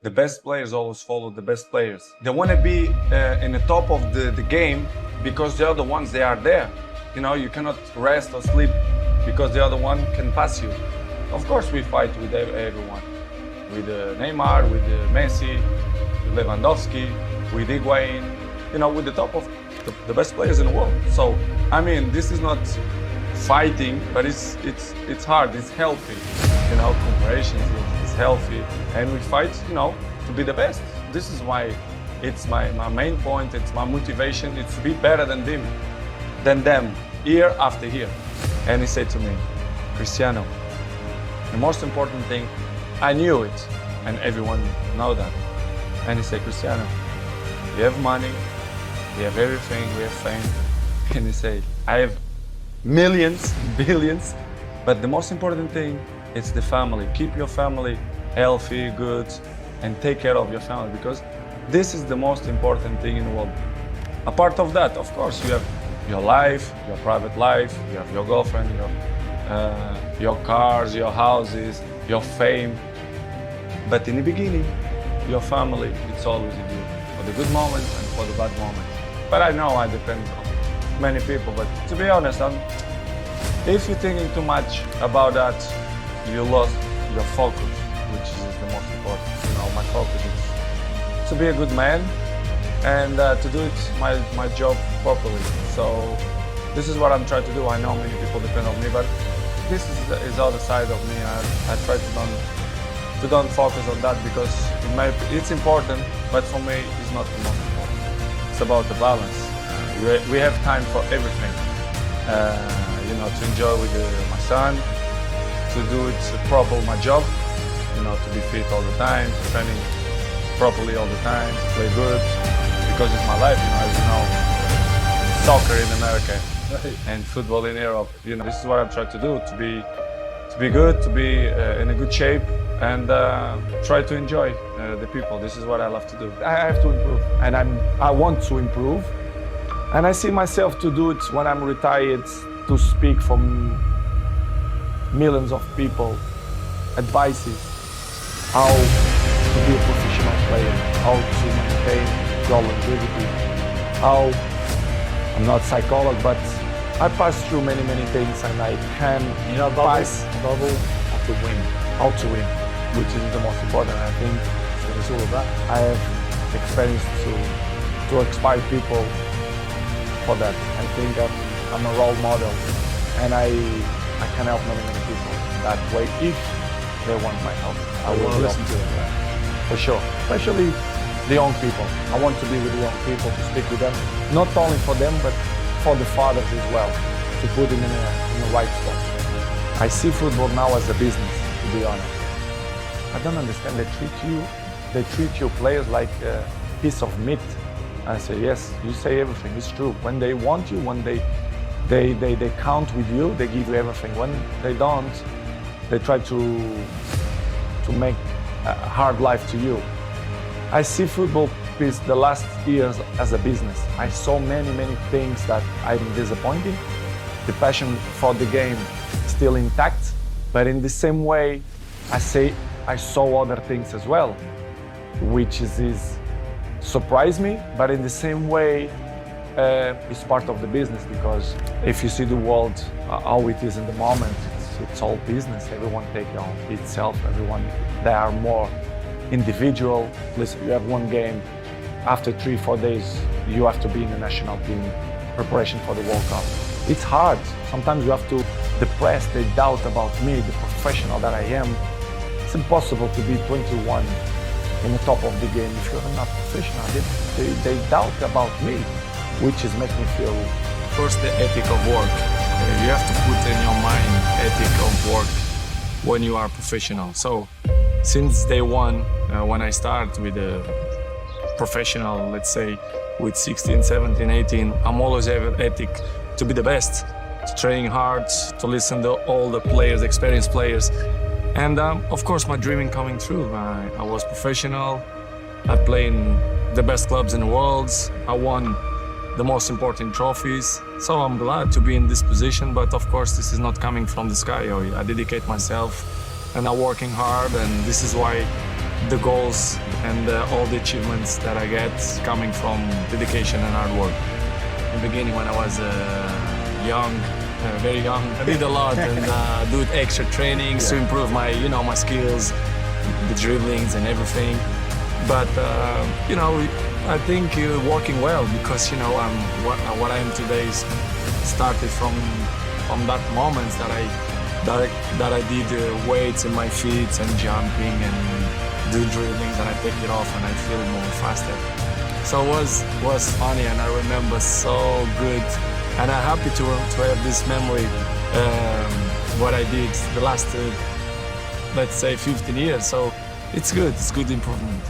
The best players always follow the best players. They want to be in the top of the game because the other ones, they are there. You know, you cannot rest or sleep because the other one can pass you. Of course, we fight with everyone. With Neymar, with Messi, with Lewandowski, with Higuain, you know, with the top of the best players in the world. So, I mean, this is not fighting, but it's hard, it's healthy. You know, comparison is healthy, and we fight, you know, to be the best. This is why it's my main point, it's my motivation, it's to be better than them, year after year. And he said to me, Cristiano, the most important thing, I knew it, and everyone know that. And he said, Cristiano, we have money, we have everything, we have fame. And he said, I have millions, billions, but the most important thing is the family. Keep your family healthy, good, and take care of your family, because this is the most important thing in the world. Apart of that, of course, you have your life, your private life, you have your girlfriend, your cars, your houses, your fame. But in the beginning, your family, it's always with you, for the good moments and for the bad moments. But I know I depend on many people, but to be honest, if you're thinking too much about that, you lost your focus, which is the most important. You know, my focus is to be a good man and to do it my job properly. So this is what I'm trying to do. I know many people depend on me, but this is the other side of me. I try to don't focus on that because it's important, but for me it's not the most important. It's about the balance. We have time for everything. You know, to enjoy with my son, to do it properly my job, you know, to be fit all the time, to training properly all the time, to play good, because it's my life, you know, as you know, soccer in America and football in Europe. You know, this is what I'm trying to do, to be good, to be in a good shape, and try to enjoy the people. This is what I love to do. I have to improve, and I want to improve, and I see myself to do it when I'm retired, to speak for millions of people, advices, how to be a professional player, how to maintain your longevity, how, I'm not a psychologist, but I passed through many things, and I can pass Bubble have to win. how to win, which is the most important. I think It's all about. I have experience to inspire people for that. I think I'm a role model, and I can help many people that way if they want my help. I will listen to it. for sure, especially the young people. I want to be with the young people, to speak with them, not only for them, but for the fathers as well, to put them in the right spot. I see football now as a business, to be honest. I don't understand, they treat you players like a piece of meat. I say, yes, you say everything, it's true. When they want you, when they count with you, they give you everything. When they don't, they try to make a hard life to you. I see football the last years as a business. I saw many things that I'm disappointed. The passion for the game still intact, but in the same way, I saw other things as well, which is surprised me, but in the same way, it's part of the business, because if you see the world how it is in the moment, it's all business. Everyone take on itself. Everyone, they are more individual. Listen, you have one game. After 3-4 days, you have to be in the national team preparation for the World Cup. It's hard. Sometimes you have to depress, they doubt about me, the professional that I am. It's impossible to be 21 in the top of the game if you're not professional. They doubt about me, which is making me feel. First, the ethic of work. You have to put in your mind ethic of work when you are professional. So since day one, when I start with a professional, let's say with 16, 17, 18, I'm always have ethic to be the best, to train hard, to listen to all the players, experienced players. And of course, my dreaming coming true. I was professional. I played in the best clubs in the world. I won the most important trophies. So I'm glad to be in this position, but of course this is not coming from the sky. I dedicate myself and I'm working hard, and this is why the goals and all the achievements that I get coming from dedication and hard work. In the beginning, when I was young, very young, I did a lot and do extra trainings to improve my, my skills, the dribblings and everything. But I think working well because I'm what I am today is started from that moment that I did weights in my feet and jumping and do dribblings and I take it off and I feel more faster. So it was funny and I remember so good and I'm happy to have this memory what I did the last let's say 15 years. So it's good improvement.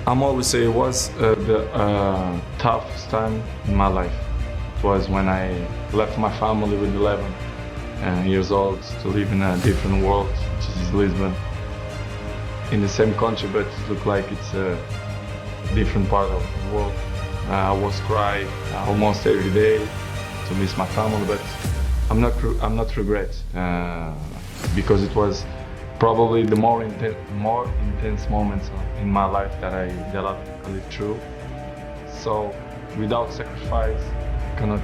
I'm always say it was the toughest time in my life. It was when I left my family with 11 years old to live in a different world, which is Lisbon. In the same country, but it looked like it's a different part of the world. I was crying almost every day to miss my family, but I'm not regret because it was probably the more intense moments in my life that I lived through. So without sacrifice, I cannot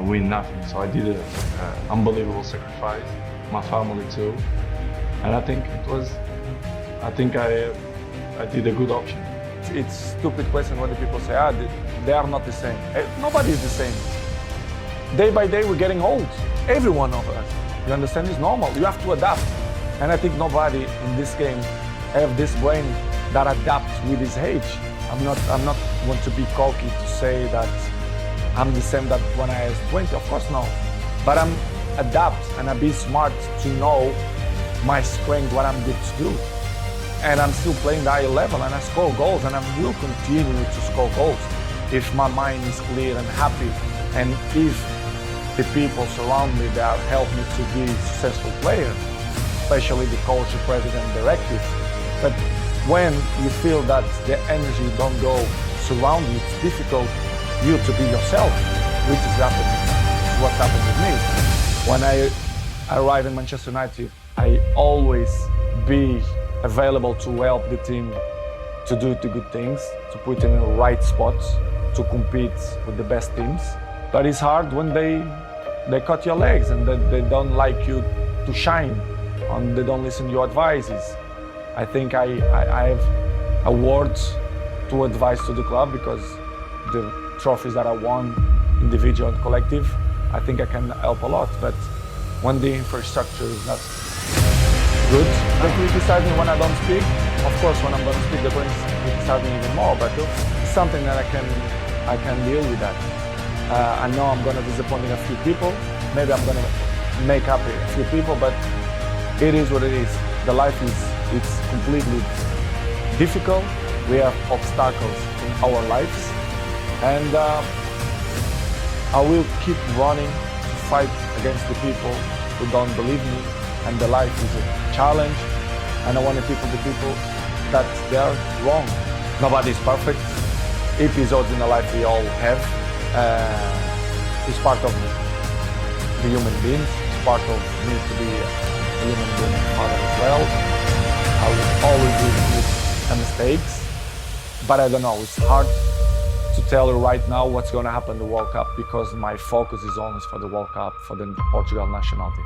win nothing. So I did an unbelievable sacrifice, my family too, and I think I did a good option. It's stupid question when the people say, they are not the same. Nobody is the same. Day by day, we're getting old. Every one of us. You understand? It's normal. You have to adapt. And I think nobody in this game have this brain that adapts with his age. I'm not want to be cocky to say that I'm the same that when I was 20. Of course, no. But I'm adapt and I be smart to know my strength, what I'm good to do. And I'm still playing the high level and I score goals and I will continue to score goals if my mind is clear and happy and if the people surround me that help me to be a successful player, especially the coach, the president, directive. But when you feel that the energy don't go surround you, it's difficult you to be yourself, which is happening. It's what's happened with me. When I arrive in Manchester United, I always be available to help the team to do the good things, to put in the right spots, to compete with the best teams. But it's hard when they cut your legs and they don't like you to shine and they don't listen to your advices. I think I have awards to advise to the club because the trophies that I won, individual and collective, I think I can help a lot. But when the infrastructure is not good, they criticize me when I don't speak. Of course, when I'm going to speak, they're going to criticize me even more. But it's something that I can deal with that. I know I'm going to disappoint a few people. Maybe I'm going to make happy a few people, but it is what it is. The life it's completely difficult. We have obstacles in our lives, and I will keep running to fight against the people who don't believe me. And the life is a challenge, and I want the people that they are wrong. Nobody is perfect. Episodes in the life we all have. It's part of the human being. It's part of me to be a human being father as well. I will always do mistakes, but I don't know. It's hard to tell you right now what's going to happen in the World Cup because my focus is always for the World Cup, for the Portugal national team.